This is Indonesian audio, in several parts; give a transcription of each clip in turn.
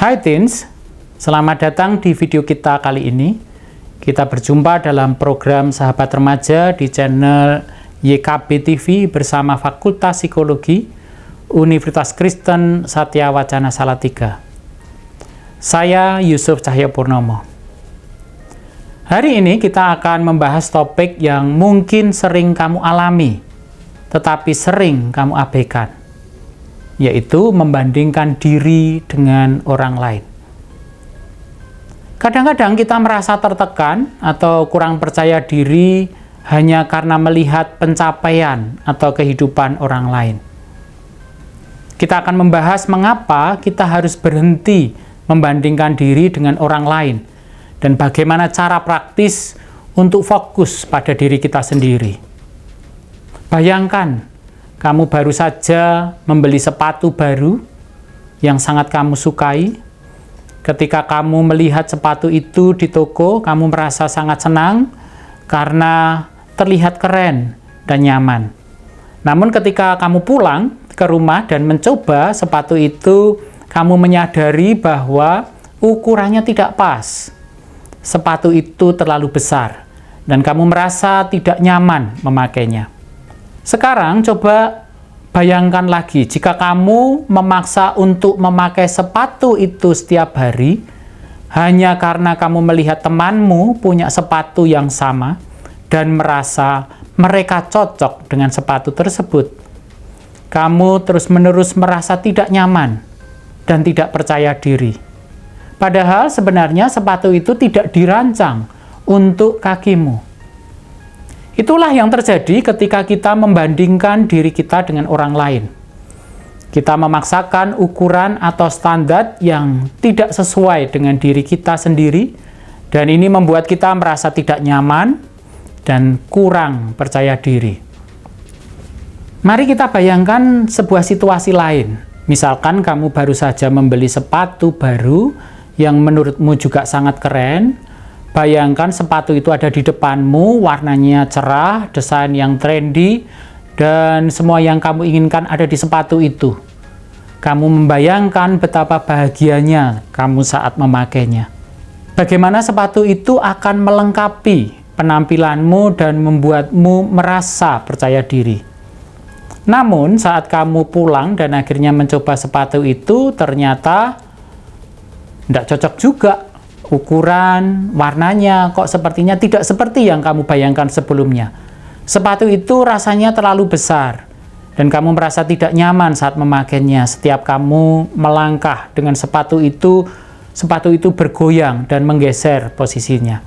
Hai teens, selamat datang di video kita kali ini. Kita berjumpa dalam program Sahabat Remaja di channel YKB TV bersama Fakultas Psikologi Universitas Kristen Satya Wacana Salatiga. Saya Yusuf Cahyapurnomo. Hari ini kita akan membahas topik yang mungkin sering kamu alami, tetapi sering kamu abaikan, yaitu membandingkan diri dengan orang lain. Kadang-kadang kita merasa tertekan atau kurang percaya diri hanya karena melihat pencapaian atau kehidupan orang lain. Kita akan membahas mengapa kita harus berhenti membandingkan diri dengan orang lain dan bagaimana cara praktis untuk fokus pada diri kita sendiri. Bayangkan, kamu baru saja membeli sepatu baru yang sangat kamu sukai. Ketika kamu melihat sepatu itu di toko, kamu merasa sangat senang karena terlihat keren dan nyaman. Namun ketika kamu pulang ke rumah dan mencoba sepatu itu, kamu menyadari bahwa ukurannya tidak pas. Sepatu itu terlalu besar dan kamu merasa tidak nyaman memakainya. Sekarang coba bayangkan lagi, jika kamu memaksa untuk memakai sepatu itu setiap hari, hanya karena kamu melihat temanmu punya sepatu yang sama, dan merasa mereka cocok dengan sepatu tersebut. Kamu terus-menerus merasa tidak nyaman, dan tidak percaya diri. Padahal sebenarnya sepatu itu tidak dirancang untuk kakimu. Itulah yang terjadi ketika kita membandingkan diri kita dengan orang lain. Kita memaksakan ukuran atau standar yang tidak sesuai dengan diri kita sendiri, dan ini membuat kita merasa tidak nyaman dan kurang percaya diri. Mari kita bayangkan sebuah situasi lain. Misalkan kamu baru saja membeli sepatu baru yang menurutmu juga sangat keren. Bayangkan sepatu itu ada di depanmu, warnanya cerah, desain yang trendy, dan semua yang kamu inginkan ada di sepatu itu. Kamu membayangkan betapa bahagianya kamu saat memakainya. Bagaimana sepatu itu akan melengkapi penampilanmu dan membuatmu merasa percaya diri. Namun saat kamu pulang dan akhirnya mencoba sepatu itu, ternyata tidak cocok juga. Ukuran, warnanya kok sepertinya tidak seperti yang kamu bayangkan sebelumnya. Sepatu itu rasanya terlalu besar dan kamu merasa tidak nyaman saat memakainya. Setiap kamu melangkah dengan sepatu itu bergoyang dan menggeser posisinya.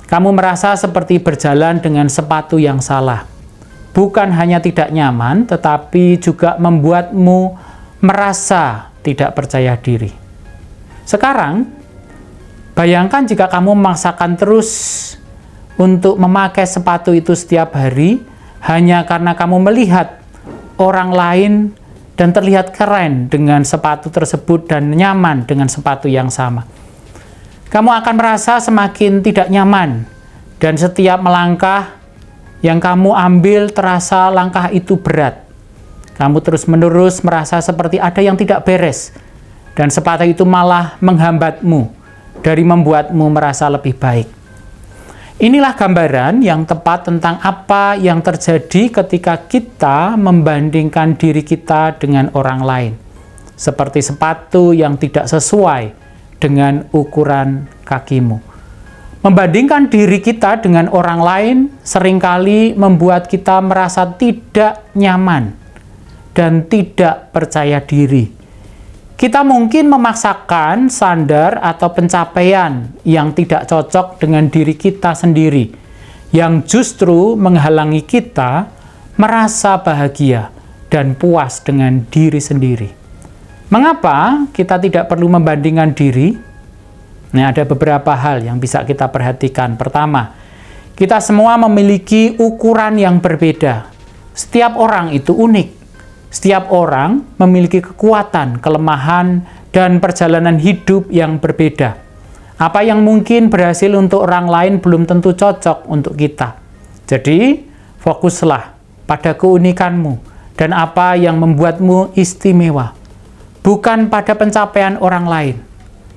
Kamu merasa seperti berjalan dengan sepatu yang salah. Bukan hanya tidak nyaman, tetapi juga membuatmu merasa tidak percaya diri. Sekarang, bayangkan jika kamu memaksakan terus untuk memakai sepatu itu setiap hari, hanya karena kamu melihat orang lain dan terlihat keren dengan sepatu tersebut dan nyaman dengan sepatu yang sama. Kamu akan merasa semakin tidak nyaman, dan setiap melangkah yang kamu ambil terasa langkah itu berat. Kamu terus-menerus merasa seperti ada yang tidak beres, dan sepatu itu malah menghambatmu dari membuatmu merasa lebih baik. Inilah gambaran yang tepat tentang apa yang terjadi ketika kita membandingkan diri kita dengan orang lain. Seperti sepatu yang tidak sesuai dengan ukuran kakimu. Membandingkan diri kita dengan orang lain seringkali membuat kita merasa tidak nyaman dan tidak percaya diri. Kita mungkin memaksakan standar atau pencapaian yang tidak cocok dengan diri kita sendiri, yang justru menghalangi kita merasa bahagia dan puas dengan diri sendiri. Mengapa kita tidak perlu membandingkan diri? Nah, ada beberapa hal yang bisa kita perhatikan. Pertama, kita semua memiliki ukuran yang berbeda. Setiap orang itu unik. Setiap orang memiliki kekuatan, kelemahan, dan perjalanan hidup yang berbeda. Apa yang mungkin berhasil untuk orang lain belum tentu cocok untuk kita. Jadi, fokuslah pada keunikanmu dan apa yang membuatmu istimewa. Bukan pada pencapaian orang lain.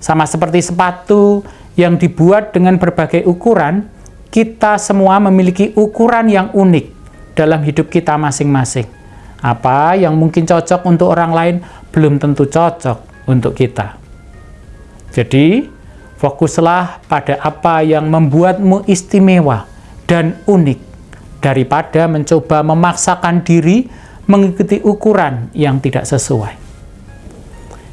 Sama seperti sepatu yang dibuat dengan berbagai ukuran, kita semua memiliki ukuran yang unik dalam hidup kita masing-masing. Apa yang mungkin cocok untuk orang lain, belum tentu cocok untuk kita. Jadi, fokuslah pada apa yang membuatmu istimewa dan unik, daripada mencoba memaksakan diri mengikuti ukuran yang tidak sesuai.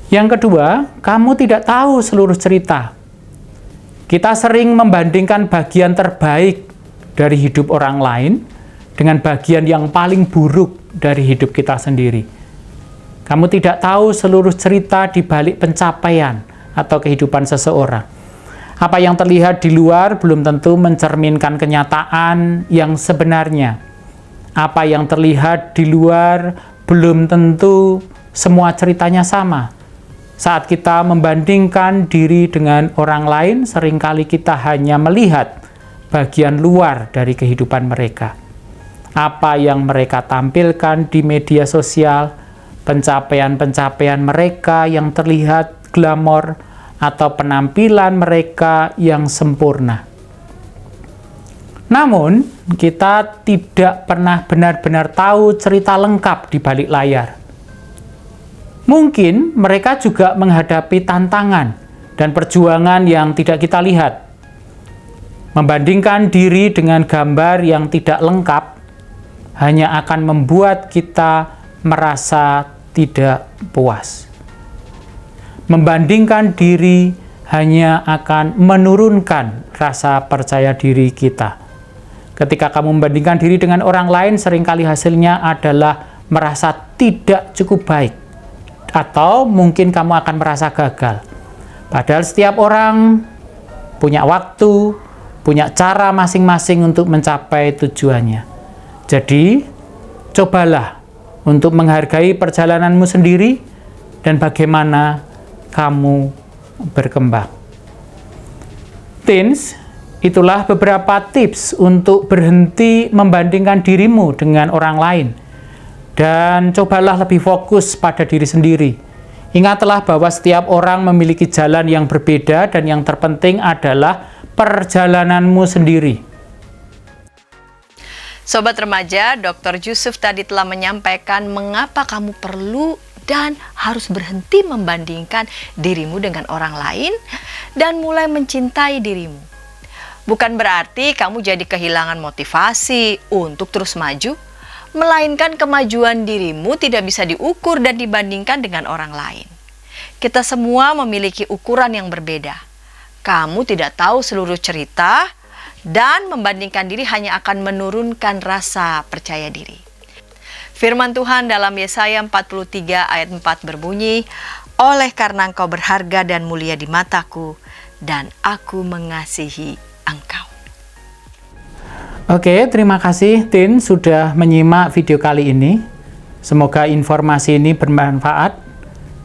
Yang kedua, kamu tidak tahu seluruh cerita. Kita sering membandingkan bagian terbaik dari hidup orang lain dengan bagian yang paling buruk dari hidup kita sendiri. Kamu tidak tahu seluruh cerita di balik pencapaian atau kehidupan seseorang. Apa yang terlihat di luar belum tentu mencerminkan kenyataan yang sebenarnya. Apa yang terlihat di luar belum tentu semua ceritanya sama. Saat kita membandingkan diri dengan orang lain, seringkali kita hanya melihat bagian luar dari kehidupan mereka. Apa yang mereka tampilkan di media sosial, pencapaian-pencapaian mereka yang terlihat glamor, atau penampilan mereka yang sempurna. Namun, kita tidak pernah benar-benar tahu cerita lengkap di balik layar. Mungkin mereka juga menghadapi tantangan dan perjuangan yang tidak kita lihat. Membandingkan diri dengan gambar yang tidak lengkap hanya akan membuat kita merasa tidak puas. Membandingkan diri hanya akan menurunkan rasa percaya diri kita. Ketika kamu membandingkan diri dengan orang lain, seringkali hasilnya adalah merasa tidak cukup baik. Atau mungkin kamu akan merasa gagal. Padahal setiap orang punya waktu, punya cara masing-masing untuk mencapai tujuannya. Jadi, cobalah untuk menghargai perjalananmu sendiri dan bagaimana kamu berkembang. Teens, itulah beberapa tips untuk berhenti membandingkan dirimu dengan orang lain. Dan cobalah lebih fokus pada diri sendiri. Ingatlah bahwa setiap orang memiliki jalan yang berbeda dan yang terpenting adalah perjalananmu sendiri. Sobat remaja, Dr. Yusuf tadi telah menyampaikan mengapa kamu perlu dan harus berhenti membandingkan dirimu dengan orang lain dan mulai mencintai dirimu. Bukan berarti kamu jadi kehilangan motivasi untuk terus maju, melainkan kemajuan dirimu tidak bisa diukur dan dibandingkan dengan orang lain. Kita semua memiliki ukuran yang berbeda. Kamu tidak tahu seluruh cerita dan membandingkan diri hanya akan menurunkan rasa percaya diri. Firman Tuhan dalam Yesaya 43 ayat 4 berbunyi, "Oleh karena engkau berharga dan mulia di mataku, dan aku mengasihi engkau." Oke, terima kasih Tin sudah menyimak video kali ini. Semoga informasi ini bermanfaat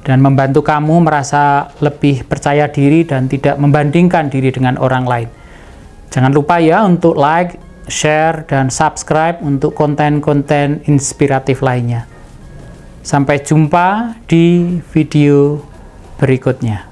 dan membantu kamu merasa lebih percaya diri dan tidak membandingkan diri dengan orang lain. Jangan lupa ya untuk like, share, dan subscribe untuk konten-konten inspiratif lainnya. Sampai jumpa di video berikutnya.